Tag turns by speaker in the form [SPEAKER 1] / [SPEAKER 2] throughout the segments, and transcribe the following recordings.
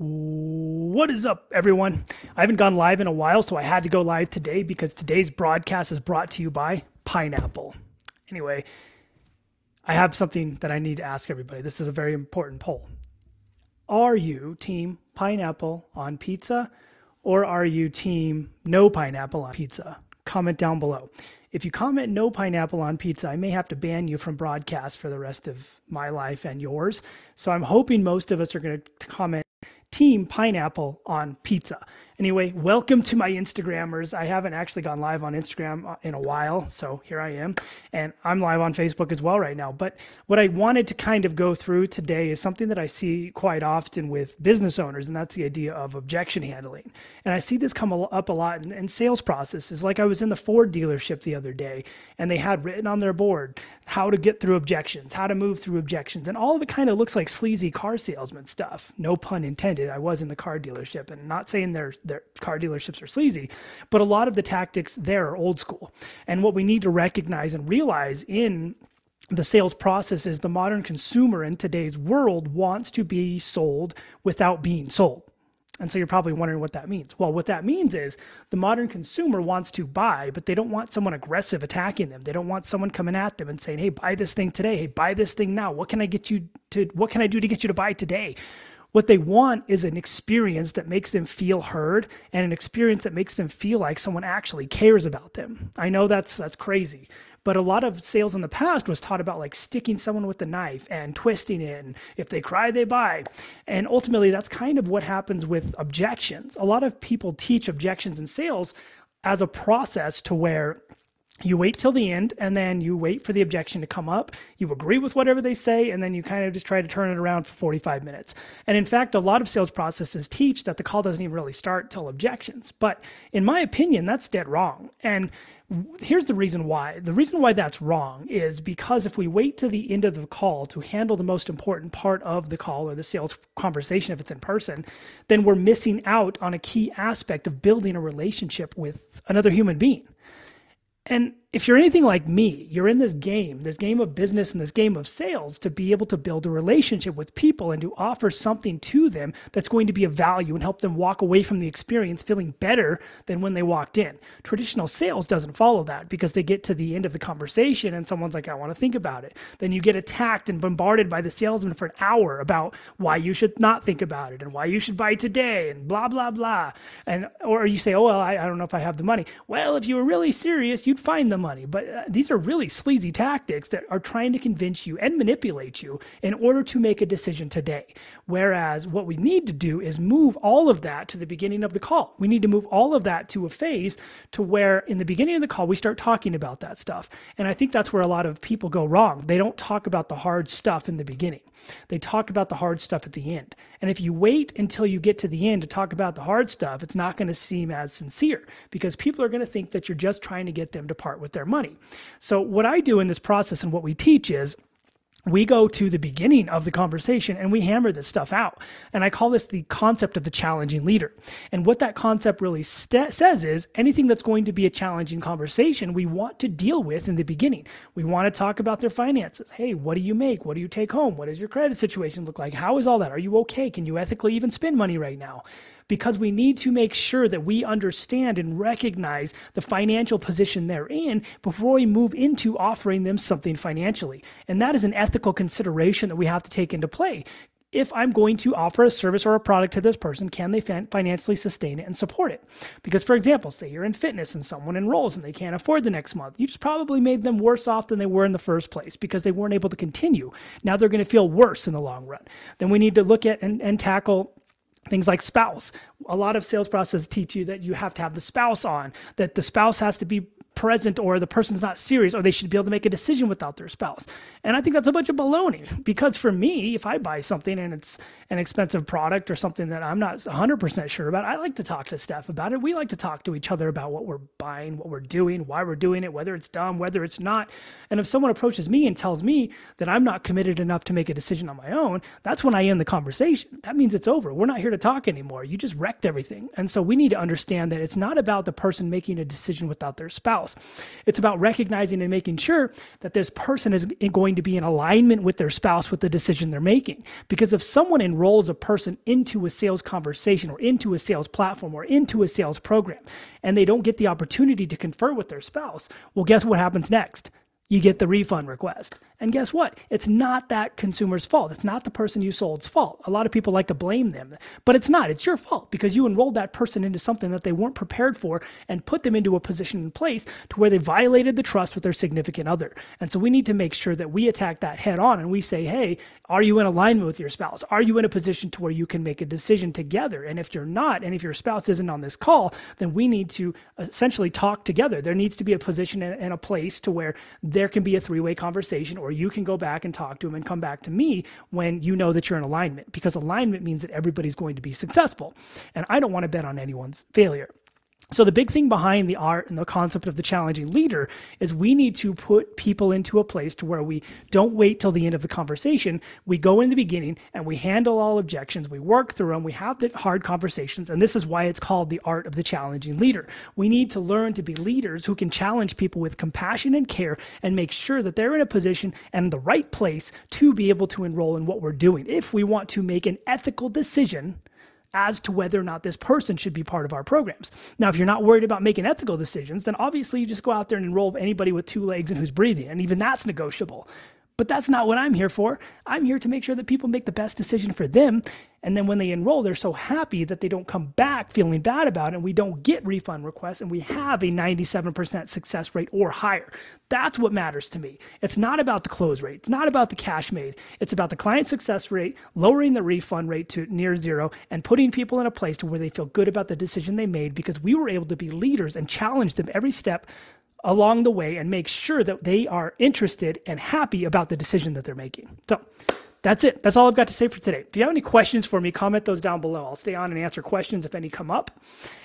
[SPEAKER 1] What is up, everyone? I haven't gone live in a while, so I had to go live today because today's broadcast is brought to you by Pineapple. Anyway, I have something that I need to ask everybody. This is a very important poll. Are you team pineapple on pizza, or are you team no pineapple on pizza? Comment down below. If you comment no pineapple on pizza, I may have to ban you from broadcast for the rest of my life and yours. So I'm hoping most of us are going to comment team pineapple on pizza. Anyway, welcome to my Instagrammers. I haven't actually gone live on Instagram in a while, so here I am. And I'm live on Facebook as well right now. But what I wanted to kind of go through today is something that I see quite often with business owners, and that's the idea of objection handling. And I see this come up a lot in sales processes. Like I was in the Ford dealership the other day, and they had written on their board how to get through objections, how to move through objections. And all of it kind of looks like sleazy car salesman stuff. No pun intended. I was in the car dealership, and not saying their car dealerships are sleazy, but a lot of the tactics there are old school. And what we need to recognize and realize in the sales process is the modern consumer in today's world wants to be sold without being sold. And so you're probably wondering what that means. Well, what that means is the modern consumer wants to buy, but they don't want someone aggressive attacking them. They don't want someone coming at them and saying, hey, buy this thing today. Hey, buy this thing now. What can I do to get you to buy today? What they want is an experience that makes them feel heard and an experience that makes them feel like someone actually cares about them. I know that's crazy, but a lot of sales in the past was taught about like sticking someone with a knife and twisting it, and if they cry, they buy. And ultimately, that's kind of what happens with objections. A lot of people teach objections in sales as a process to where you wait till the end, and then you wait for the objection to come up. You agree with whatever they say, and then you kind of just try to turn it around for 45 minutes. And in fact, a lot of sales processes teach that the call doesn't even really start till objections. But in my opinion, that's dead wrong. And here's the reason why. The reason why that's wrong is because if we wait to the end of the call to handle the most important part of the call or the sales conversation, if it's in person, then we're missing out on a key aspect of building a relationship with another human being. And if you're anything like me, you're in this game of business and this game of sales to be able to build a relationship with people and to offer something to them that's going to be of value and help them walk away from the experience feeling better than when they walked in. Traditional sales doesn't follow that because they get to the end of the conversation and someone's like, I want to think about it. Then you get attacked and bombarded by the salesman for an hour about why you should not think about it and why you should buy today and blah, blah, blah. Or you say, oh, well, I don't know if I have the money. Well, if you were really serious, you'd find the money. But these are really sleazy tactics that are trying to convince you and manipulate you in order to make a decision today. Whereas what we need to do is move all of that to the beginning of the call. We need to move all of that to a phase to where in the beginning of the call, we start talking about that stuff. And I think that's where a lot of people go wrong. They don't talk about the hard stuff in the beginning. They talk about the hard stuff at the end. And if you wait until you get to the end to talk about the hard stuff, it's not going to seem as sincere because people are going to think that you're just trying to get them to part with their money. So what I do in this process and what we teach is we go to the beginning of the conversation and we hammer this stuff out. And I call this the concept of the challenging leader. And what that concept really says is anything that's going to be a challenging conversation, we want to deal with in the beginning. We want to talk about their finances. Hey, what do you make? What do you take home? What does your credit situation look like? How is all that? Are you okay? Can you ethically even spend money right now? Because we need to make sure that we understand and recognize the financial position they're in before we move into offering them something financially. And that is an ethical consideration that we have to take into play. If I'm going to offer a service or a product to this person, can they financially sustain it and support it? Because, for example, say you're in fitness and someone enrolls and they can't afford the next month. You just probably made them worse off than they were in the first place because they weren't able to continue. Now they're going to feel worse in the long run. Then we need to look at and tackle things like spouse. A lot of sales processes teach you that you have to have the spouse on, that the spouse has to be present or the person's not serious or they should be able to make a decision without their spouse. And I think that's a bunch of baloney because for me, if I buy something and it's an expensive product or something that I'm not 100% sure about, I like to talk to Steph about it. We like to talk to each other about what we're buying, what we're doing, why we're doing it, whether it's dumb, whether it's not. And if someone approaches me and tells me that I'm not committed enough to make a decision on my own, that's when I end the conversation. That means it's over. We're not here to talk anymore. You just wrecked everything. And so we need to understand that it's not about the person making a decision without their spouse. spouse. It's about recognizing and making sure that this person is going to be in alignment with their spouse with the decision they're making. Because if someone enrolls a person into a sales conversation or into a sales platform or into a sales program, and they don't get the opportunity to confer with their spouse, well, guess what happens next? You get the refund request. And guess what? It's not that consumer's fault. It's not the person you sold's fault. A lot of people like to blame them, but it's not. It's your fault because you enrolled that person into something that they weren't prepared for and put them into a position in place to where they violated the trust with their significant other. And so we need to make sure that we attack that head on and we say, hey, are you in alignment with your spouse? Are you in a position to where you can make a decision together? And if you're not, and if your spouse isn't on this call, then we need to essentially talk together. There needs to be a position and a place to where there can be a three-way conversation, or you can go back and talk to them and come back to me when you know that you're in alignment, because alignment means that everybody's going to be successful. And I don't want to bet on anyone's failure. So the big thing behind the art and the concept of the challenging leader is we need to put people into a place to where we don't wait till the end of the conversation. We go in the beginning and we handle all objections. We work through them. We have the hard conversations. And this is why it's called the art of the challenging leader. We need to learn to be leaders who can challenge people with compassion and care and make sure that they're in a position and the right place to be able to enroll in what we're doing. If we want to make an ethical decision as to whether or not this person should be part of our programs. Now, if you're not worried about making ethical decisions, then obviously you just go out there and enroll anybody with 2 legs and who's breathing, and even that's negotiable. But that's not what I'm here for. I'm here to make sure that people make the best decision for them. And then when they enroll, they're so happy that they don't come back feeling bad about it, and we don't get refund requests, and we have a 97% success rate or higher. That's what matters to me. It's not about the close rate. It's not about the cash made. It's about the client success rate, lowering the refund rate to near zero, and putting people in a place to where they feel good about the decision they made because we were able to be leaders and challenge them every step along the way and make sure that they are interested and happy about the decision that they're making. So that's it. That's all I've got to say for today. If you have any questions for me, comment those down below. I'll stay on and answer questions if any come up.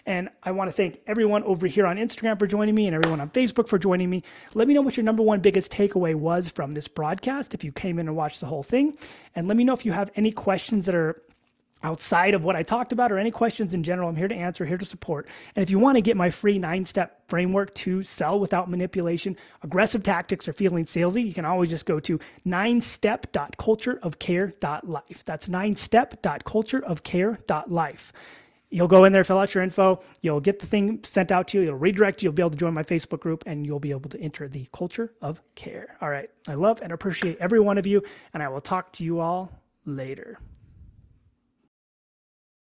[SPEAKER 1] And I want to thank everyone over here on Instagram for joining me and everyone on Facebook for joining me. Let me know what your number one biggest takeaway was from this broadcast if you came in and watched the whole thing. And let me know if you have any questions that are outside of what I talked about or any questions in general. I'm here to answer, here to support. And if you want to get my free 9-step framework to sell without manipulation, aggressive tactics, or feeling salesy, you can always just go to 9step.cultureofcare.life. That's 9step.cultureofcare.life. You'll go in there, fill out your info. You'll get the thing sent out to you. It'll redirect you. You'll be able to join my Facebook group, and you'll be able to enter the culture of care. All right. I love and appreciate every one of you, and I will talk to you all later.